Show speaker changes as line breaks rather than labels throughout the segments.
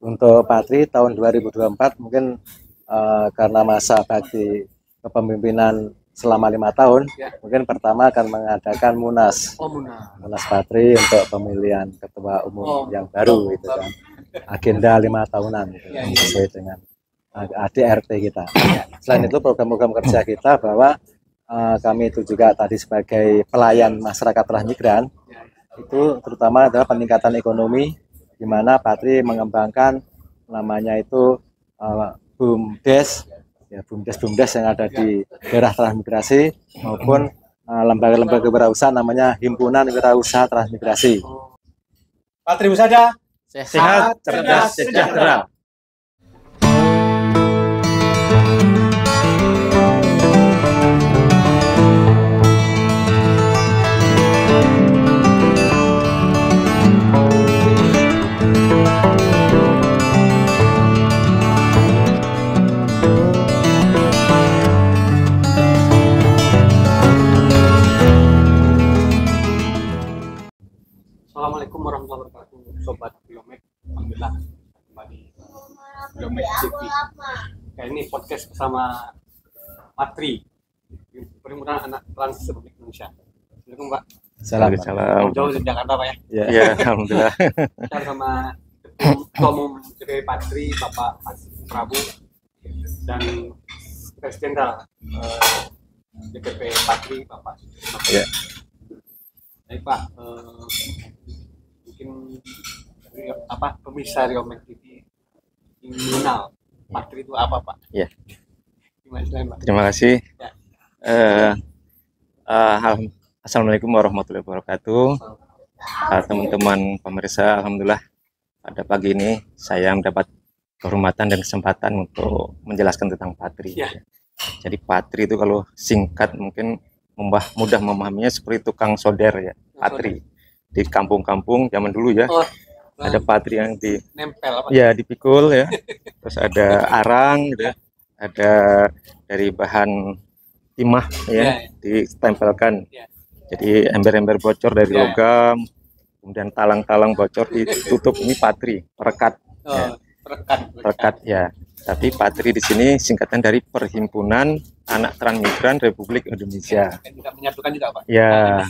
Untuk Patri tahun 2024 mungkin karena masa bakti kepemimpinan selama 5 tahun, mungkin pertama akan mengadakan Munas. Munas Patri untuk pemilihan ketua umum yang baru itu kan. Agenda 5 tahunan gitu, sesuai dengan ADRT kita. Selain itu program-program kerja kita bahwa kami itu juga tadi sebagai pelayan masyarakat transmigran itu terutama adalah peningkatan ekonomi, di mana Patri mengembangkan namanya itu BUMDes, ya BUMDes yang ada di daerah transmigrasi maupun lembaga-lembaga wirausaha namanya Himpunan Wirausaha Transmigrasi.
Patri Husada,
sehat, cerdas, sejahtera.
Assalamualaikum warahmatullahi wabarakatuh, Sobat Biomed. Alhamdulillah kembali Biomed TV. Kali ini podcast bersama Patri, Perhimpunan Anak Trans Republik Indonesia. Assalamualaikum Pak.
Salam.
Jauh dari Jakarta Pak ya?
Ya, alhamdulillah.
Kita sama Ketua Umum DPP Patri Bapak Prabu dan Presiden DPP Patri Bapak
Ya.
Baik Pak, mungkin pemirsa Biomed TV ingin mengenal Patri itu apa Pak?
Ya.
Gimana, Pak?
Terima kasih.
Ya.
Assalamualaikum warahmatullahi wabarakatuh. Teman-teman pemirsa, alhamdulillah pada pagi ini saya mendapat kehormatan dan kesempatan untuk menjelaskan tentang Patri.
Ya.
Jadi Patri itu kalau singkat mungkin mudah memahaminya seperti tukang solder ya, Patri. Di kampung-kampung zaman dulu ya, ada Patri yang
nempel apa?
Ya dipikul ya, terus ada arang gitu, ada dari bahan timah ya, ditempelkan. Ya. Jadi ember-ember bocor dari logam, kemudian talang-talang bocor ditutup, ini Patri, perekat. Ya. Perekat ya. Tapi Patri di sini singkatan dari Perhimpunan Anak Transmigran Republik Indonesia.
Tidak menyatukan juga Pak?
Ya,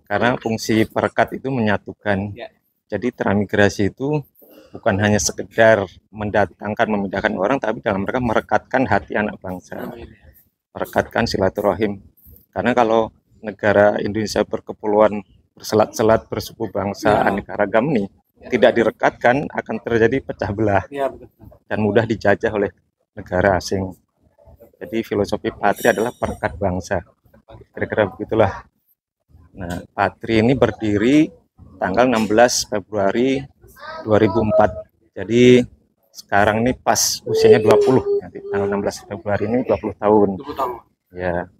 karena fungsi perekat itu menyatukan.
Ya.
Jadi transmigrasi itu bukan hanya sekedar memindahkan orang, tapi dalam mereka merekatkan hati anak bangsa, merekatkan silaturahim. Karena kalau negara Indonesia berkepulauan berselat-selat bersuku bangsa aneka ragam nih, tidak direkatkan akan terjadi pecah belah dan mudah dijajah oleh negara asing. Jadi filosofi Patri adalah perekat bangsa, kira-kira begitulah. Nah, Patri ini berdiri tanggal 16 Februari 2004. Jadi sekarang ini pas usianya 20, nanti tanggal 16 Februari ini 20 tahun. Ya.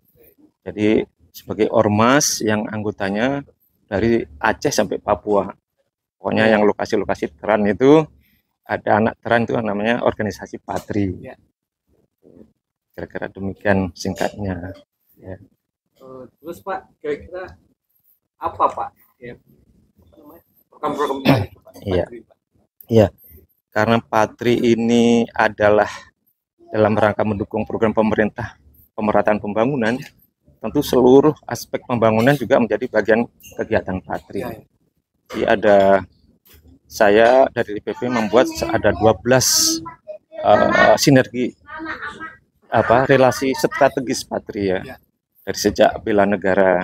Jadi sebagai ormas yang anggotanya dari Aceh sampai Papua. Pokoknya yang lokasi-lokasi teran itu ada anak teran itu namanya organisasi Patri. Ya. Kira-kira demikian singkatnya. Ya.
Terus Pak, kira-kira apa Pak? Ya, program-program itu Pak?
Iya. Iya. Karena Patri ini adalah dalam rangka mendukung program pemerintah pemerataan pembangunan, tentu seluruh aspek pembangunan juga menjadi bagian kegiatan Patri. Ya. Jadi saya dari DPP membuat ada 12 sinergi relasi strategis Patri ya. Dari sejak bela negara,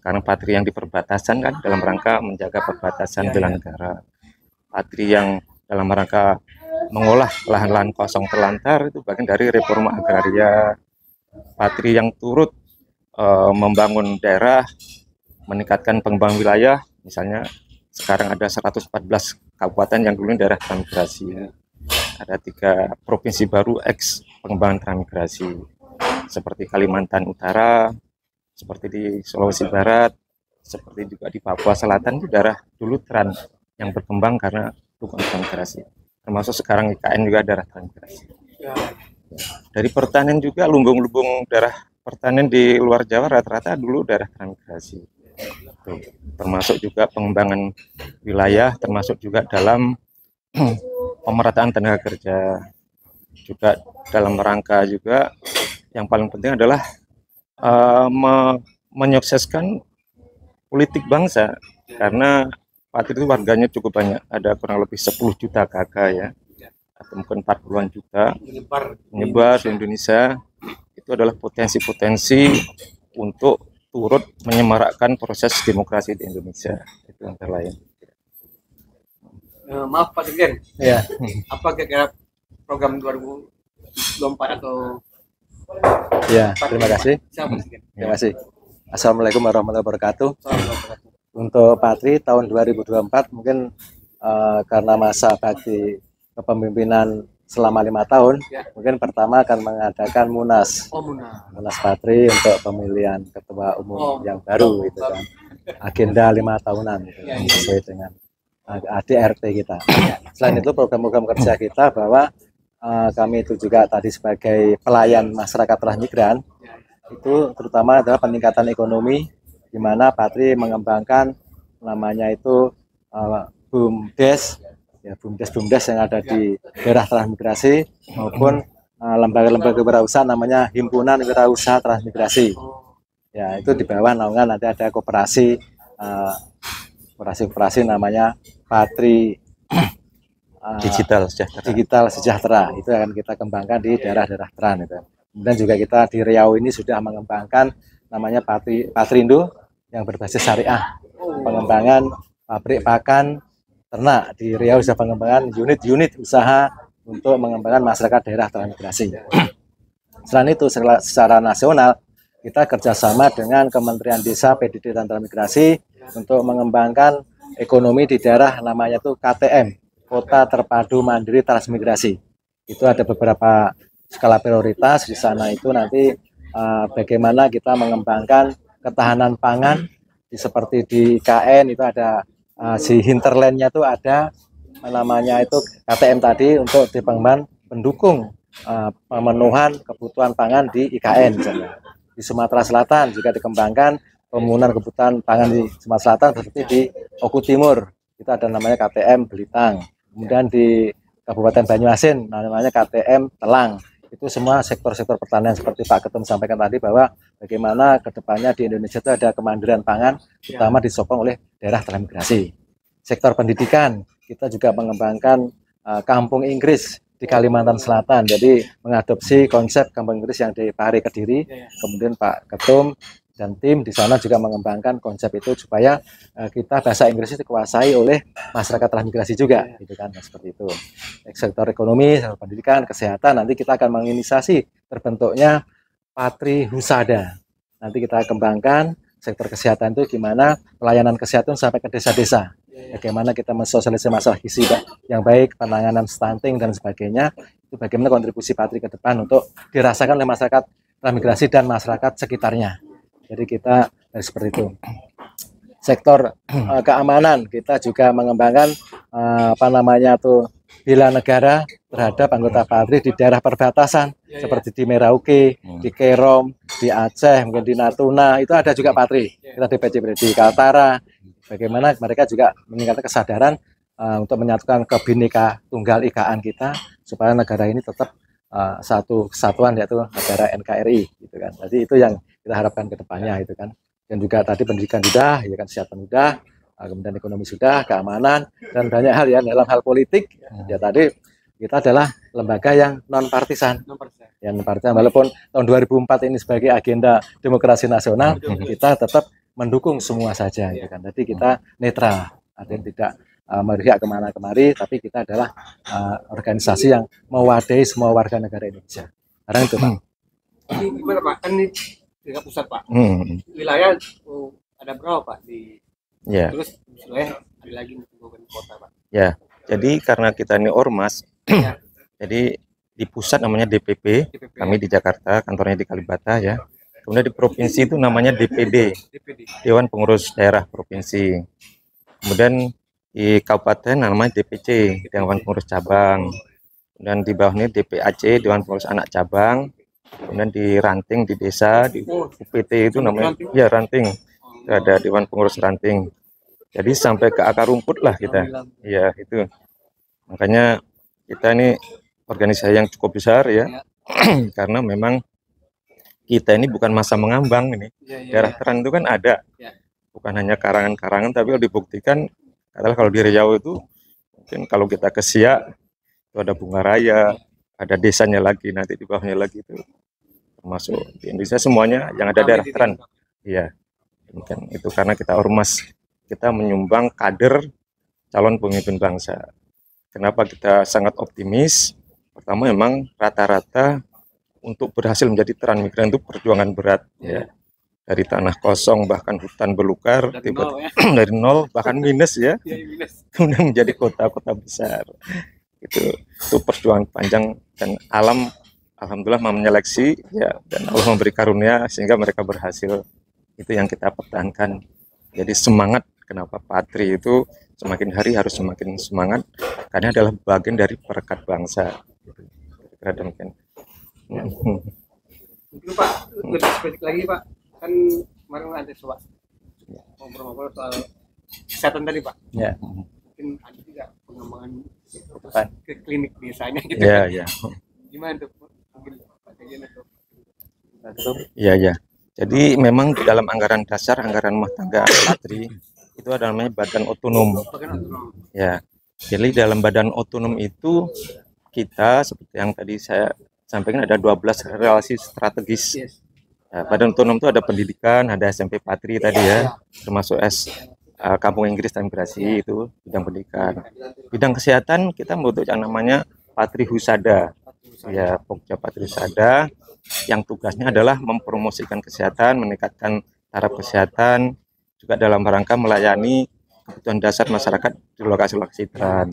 karena Patri yang di perbatasan kan dalam rangka menjaga perbatasan bela negara. Patri yang dalam rangka mengolah lahan-lahan kosong terlantar itu bagian dari reforma agraria. Patri yang turut membangun daerah, meningkatkan pengembangan wilayah, misalnya sekarang ada 114 kabupaten yang dulunya daerah transmigrasi. Ada 3 provinsi baru ex pengembangan transmigrasi, seperti Kalimantan Utara, seperti di Sulawesi Barat, seperti juga di Papua Selatan itu daerah dulu trans yang berkembang karena dukungan transmigrasi. Termasuk sekarang IKN juga daerah transmigrasi. Dari pertanian juga lumbung-lumbung daerah pertanian di luar Jawa rata-rata dulu daerah transmigrasi. Termasuk juga pengembangan wilayah, termasuk juga dalam pemerataan tenaga kerja. Juga dalam rangka juga yang paling penting adalah menyukseskan politik bangsa, karena Patri itu warganya cukup banyak, ada kurang lebih 10 juta kakak ya, atau mungkin 40-an juta menyebar di Indonesia. Itu adalah potensi-potensi untuk turut menyemarakkan proses demokrasi di Indonesia. Itu antara lain.
Maaf Pak Dirjen,
Ya,
apa kira-kira program 2024 atau
ya, terima kasih.
siapa Dirjen?
Terima kasih. Assalamualaikum warahmatullahi wabarakatuh.
Assalamualaikum.
Untuk Patri tahun 2024 mungkin karena masa bakti kepemimpinan selama 5 tahun, mungkin pertama akan mengadakan Munas Patri untuk pemilihan ketua umum yang baru itu kan. Agenda 5 tahunan gitu, sesuai dengan ADRT kita. Selain itu program-program kerja kita bahwa kami itu juga tadi sebagai pelayan masyarakat transmigran, itu terutama adalah peningkatan ekonomi, di mana Patri mengembangkan namanya itu BUMDes, ya BUMDes yang ada di daerah transmigrasi maupun lembaga-lembaga kewirausahaan namanya Himpunan Wirausaha Transmigrasi. Ya, itu di bawah naungan nanti ada koperasi namanya Patri Digital Sejahtera. Itu akan kita kembangkan di daerah-daerah Tran itu. Kemudian juga kita di Riau ini sudah mengembangkan namanya Patrindo yang berbasis syariah, pengembangan pabrik pakan ternak di Riau, sudah pengembangan unit-unit usaha untuk mengembangkan masyarakat daerah transmigrasi. Selain itu secara nasional kita kerjasama dengan Kementerian Desa, PDD dan Transmigrasi untuk mengembangkan ekonomi di daerah namanya itu KTM, Kota Terpadu Mandiri Transmigrasi. Itu ada beberapa skala prioritas di sana, itu nanti bagaimana kita mengembangkan ketahanan pangan seperti di IKN itu ada si hinterlandnya itu ada namanya itu KTM tadi untuk pengembangan pendukung pemenuhan kebutuhan pangan di IKN misalnya. Di Sumatera Selatan juga dikembangkan pemenuhan kebutuhan pangan di Sumatera Selatan seperti di Oku Timur itu ada namanya KTM Belitang. Kemudian di Kabupaten Banyuasin namanya KTM Telang. Itu semua sektor-sektor pertanian seperti Pak Ketum sampaikan tadi, bahwa bagaimana kedepannya di Indonesia itu ada kemandirian pangan, terutama disokong oleh daerah transmigrasi. Sektor pendidikan, kita juga mengembangkan kampung Inggris di Kalimantan Selatan, jadi mengadopsi konsep kampung Inggris yang di Pare Kediri. Kemudian Pak Ketum dan tim di sana juga mengembangkan konsep itu supaya kita bahasa Inggris itu dikuasai oleh masyarakat transmigrasi juga, gitu kan, seperti itu. Sektor ekonomi, sektor pendidikan, kesehatan, nanti kita akan menginisiasi terbentuknya Patri Husada. Nanti kita kembangkan sektor kesehatan itu gimana pelayanan kesehatan sampai ke desa-desa. Bagaimana kita mensosialisasi masalah gizi yang baik, penanganan stunting dan sebagainya. Itu bagaimana kontribusi Patri ke depan untuk dirasakan oleh masyarakat transmigrasi dan masyarakat sekitarnya. Jadi kita seperti itu. Sektor keamanan, kita juga mengembangkan bela negara terhadap anggota Patri di daerah perbatasan seperti di Merauke, di Kerom, di Aceh, mungkin di Natuna, itu ada juga Patri. Kita di PCB di Kaltara. Bagaimana mereka juga meningkatkan kesadaran untuk menyatukan Bhinneka Tunggal Ikaan kita supaya negara ini tetap satu kesatuan, yaitu negara NKRI, gitu kan. Jadi itu yang kita harapkan ke depannya, itu kan. Dan juga tadi pendidikan sudah, ya kan, kesehatan sudah, kemudian ekonomi sudah, keamanan dan banyak hal ya. Dalam hal politik ya tadi kita adalah lembaga yang non partisan. Ya, non partisan, walaupun tahun 2004 ini sebagai agenda demokrasi nasional, kita tetap mendukung semua saja, ya kan. Jadi kita netral, artinya tidak berpihak kemana kemari, tapi kita adalah organisasi yang mewadahi semua warga negara Indonesia. Karena itu, Pak.
Ini gimana Pak? Kan ini tingkat pusat Pak. Wilayah ada berapa Pak di?
Ya.
Terus wilayah ada lagi di kota Pak.
Ya. Jadi karena kita ini ormas, jadi di pusat namanya DPP, kami di Jakarta, kantornya di Kalibata ya. Kemudian di provinsi itu namanya DPD, Dewan Pengurus Daerah Provinsi. Kemudian di kabupaten namanya DPC, Dewan Pengurus Cabang. Kemudian di bawahnya DPAC, Dewan Pengurus Anak Cabang. Kemudian di ranting di desa, di UPT itu namanya ya ranting. Ada Dewan Pengurus Ranting. Jadi sampai ke akar rumput lah kita. Ya itu. Makanya kita ini organisasi yang cukup besar ya, karena memang kita ini bukan masa mengambang ini. Daerah terang itu kan ada, bukan hanya karangan-karangan, tapi kalau dibuktikan adalah kalau di Riau itu mungkin kalau kita ke Siak itu ada Bunga Raya, ada desanya lagi, nanti di bawahnya lagi itu termasuk di Indonesia semuanya yang ada daerah terang. Iya, mungkin itu karena kita ormas, kita menyumbang kader calon pemimpin bangsa. Kenapa kita sangat optimis? Pertama memang rata-rata untuk berhasil menjadi transmigran itu perjuangan berat ya. Dari tanah kosong bahkan hutan belukar dari nol bahkan minus ya. Kemudian menjadi kota-kota besar. Itu perjuangan panjang dan alam alhamdulillah menyeleksi ya, dan Allah memberi karunia sehingga mereka berhasil. Itu yang kita pertahankan. Jadi semangat kenapa Patri itu semakin hari harus semakin semangat karena adalah bagian dari perekat bangsa. Kira-kira demikian.
Mungkin Pak lebih spesifik lagi Pak, kan kemarin ada coba ngobrol-ngobrol soal kesehatan tadi Pak.
Ya.
Mungkin ada juga pengembangan ke klinik desanya gitu.
Ya, ya.
Gimana tuh? Mungkin Pak Jajan atau
Iya, ya. Jadi memang di dalam anggaran dasar, anggaran rumah tangga Patri itu ada namanya badan otonom. Ya. Jadi dalam badan otonom itu kita seperti yang tadi saya sampaikan ada 12 relasi strategis. Ya, badan otonom itu ada pendidikan, ada SMP Patri tadi ya, termasuk Kampung Inggris dan Migrasi itu bidang pendidikan. Bidang kesehatan kita membentuk yang namanya Patri Husada. Ya, Pokja Patri Husada yang tugasnya adalah mempromosikan kesehatan, meningkatkan taraf kesehatan, juga dalam rangka melayani kebutuhan dasar masyarakat di lokasi-lokasi tran.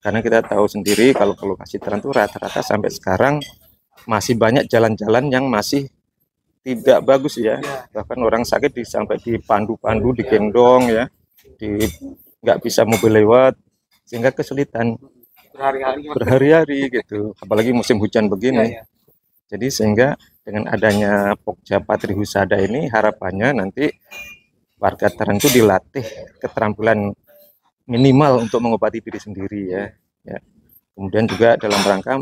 Karena kita tahu sendiri kalau ke lokasi tran itu rata-rata sampai sekarang masih banyak jalan-jalan yang masih tidak bagus ya. Bahkan orang sakit sampai dipandu-pandu, digendong ya, nggak bisa mobil lewat, sehingga kesulitan berhari-hari gitu. Apalagi musim hujan begini. Jadi sehingga dengan adanya Pokja Patri Husada ini harapannya nanti warga tran itu dilatih keterampilan minimal untuk mengobati diri sendiri ya. Kemudian juga dalam rangka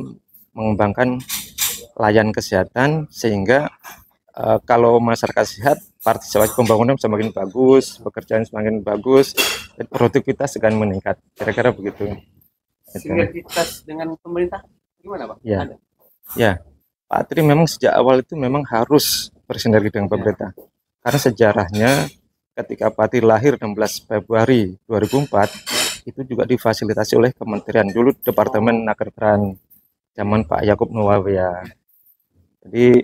mengembangkan layanan kesehatan sehingga kalau masyarakat sehat, partisipasi pembangunan semakin bagus, pekerjaan semakin bagus, dan produktivitas akan meningkat. Kira-kira begitu.
Sinergitas dengan pemerintah gimana Pak?
Ya,
Ada?
ya. Patri memang sejak awal itu memang harus bersinergi dengan pemerintah. Karena sejarahnya ketika Patri lahir 16 Februari 2004 itu juga difasilitasi oleh kementerian dulu Departemen Nakertran zaman Pak Yakub Nuwawea. Jadi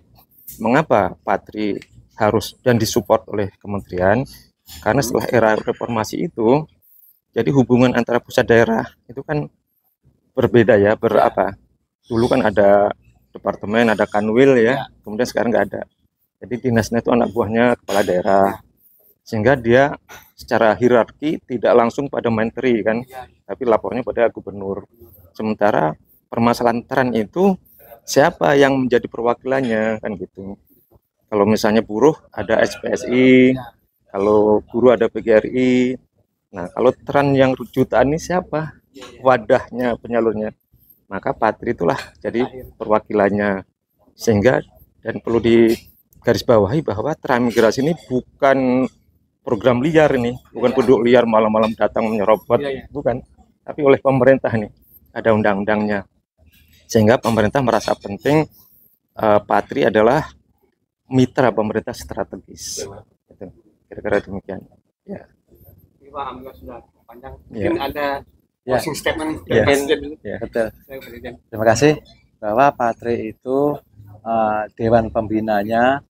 mengapa Patri harus dan disupport oleh kementerian? Karena setelah era reformasi itu jadi hubungan antara pusat daerah itu kan berbeda ya, dulu kan ada departemen, ada kanwil ya, kemudian sekarang nggak ada. Jadi dinasnya itu anak buahnya kepala daerah, sehingga dia secara hierarki tidak langsung pada menteri kan, tapi lapornya pada gubernur. Sementara permasalahan tran itu siapa yang menjadi perwakilannya kan gitu. Kalau misalnya buruh ada SPSI, kalau guru ada PGRI. Nah kalau tran yang jutaan ini siapa wadahnya, penyalurnya? Maka Patri itulah jadi perwakilannya, sehingga dan perlu digarisbawahi bahwa transmigrasi ini bukan program liar, ini bukan penduduk liar malam-malam datang menyerobot, bukan, tapi oleh pemerintah nih ada undang-undangnya, sehingga pemerintah merasa penting Patri adalah mitra pemerintah strategis. Kira-kira demikian. Ya.
Ini Pak, alhamdulillah sudah panjang. Mungkin ada closing statement
Ya, betul. Terima kasih bahwa Patri itu Dewan Pembinanya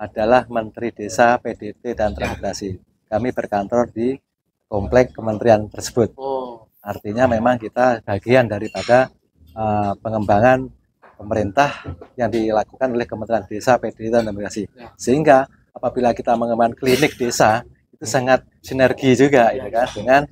adalah Menteri Desa, PDT, dan Transmigrasi. Kami berkantor di komplek kementerian tersebut. Artinya memang kita bagian daripada pengembangan pemerintah yang dilakukan oleh Kementerian Desa, PDT, dan Transmigrasi. Sehingga apabila kita mengembangkan klinik desa itu sangat sinergi juga ya kan, dengan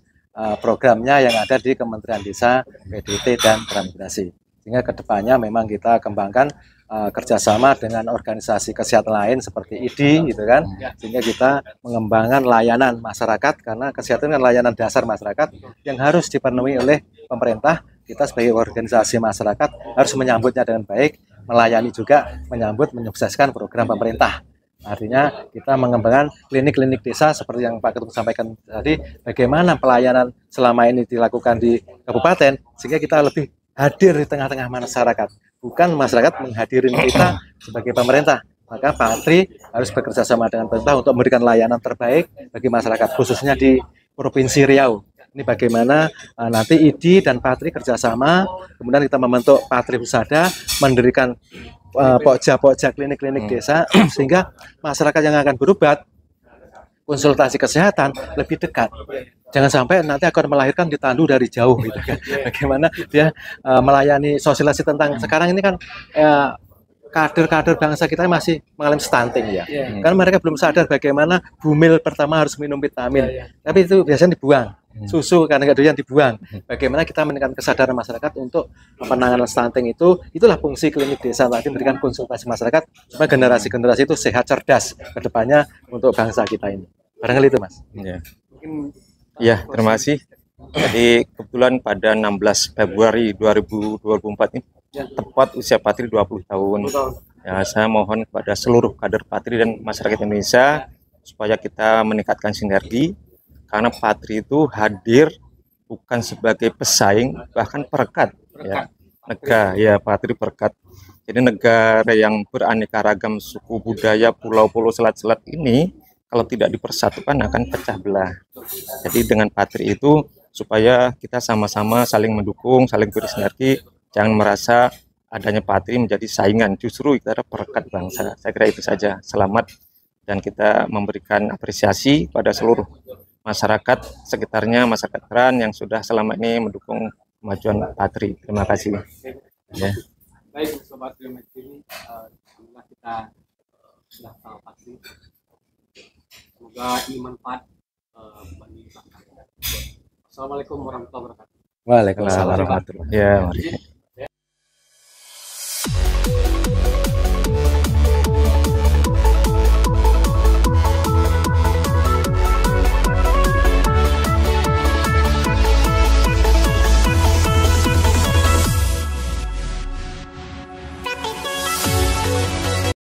programnya yang ada di Kementerian Desa, PDT, dan Transmigrasi. Sehingga kedepannya memang kita kembangkan kerjasama dengan organisasi kesehatan lain seperti IDI gitu kan, sehingga kita mengembangkan layanan masyarakat, karena kesehatan kan layanan dasar masyarakat yang harus dipenuhi oleh pemerintah kita sebagai organisasi masyarakat harus menyambutnya dengan baik, melayani juga, menyukseskan program pemerintah. Artinya kita mengembangkan klinik-klinik desa seperti yang Pak Ketum sampaikan tadi, bagaimana pelayanan selama ini dilakukan di kabupaten sehingga kita lebih hadir di tengah-tengah masyarakat, bukan masyarakat menghadirin kita sebagai pemerintah. Maka Pak Tri harus bekerja sama dengan pemerintah untuk memberikan layanan terbaik bagi masyarakat, khususnya di Provinsi Riau. Ini bagaimana nanti IDI dan Pak Tri kerjasama, kemudian kita membentuk Pak Tri Husada, mendirikan pokja klinik-klinik desa, sehingga masyarakat yang akan berobat, konsultasi kesehatan lebih dekat. Jangan sampai nanti akan melahirkan ditandu dari jauh gitu kan. Bagaimana dia melayani sosialisasi tentang sekarang ini kan kader-kader bangsa kita masih mengalami stunting ya. Kan mereka belum sadar bagaimana bumil pertama harus minum vitamin. Tapi itu biasanya dibuang. Susu karena nggak doyan dibuang. Bagaimana kita meningkatkan kesadaran masyarakat untuk penanganan stunting itu, itulah fungsi klinik desa tadi, memberikan konsultasi masyarakat supaya generasi-generasi itu sehat cerdas ke depannya untuk bangsa kita ini. Barangkali itu Mas.
Ya, terima kasih. Jadi kebetulan pada 16 Februari 2024 ini tepat usia Patri 20 tahun. Ya, saya mohon kepada seluruh kader Patri dan masyarakat Indonesia supaya kita meningkatkan sinergi, karena Patri itu hadir bukan sebagai pesaing, bahkan perekat. Ya, negara, ya Patri perekat. Jadi negara yang beraneka ragam suku budaya, pulau-pulau, selat-selat ini kalau tidak dipersatukan akan pecah belah. Jadi dengan Patri itu supaya kita sama-sama saling mendukung, saling bersinergi, jangan merasa adanya Patri menjadi saingan, justru kita ada perekat bangsa. Saya kira itu saja. Selamat, dan kita memberikan apresiasi pada seluruh masyarakat sekitarnya, masyarakat Kran yang sudah selama ini mendukung kemajuan Patri. Terima kasih. Ya.
Baik, Sobat Biomed TV, alhamdulillah kita sudah tahu Patri. Semoga ini manfaat bagi masyarakat. Assalamualaikum warahmatullahi wabarakatuh.
Waalaikumsalam
warahmatullahi wabarakatuh. Ya, mari.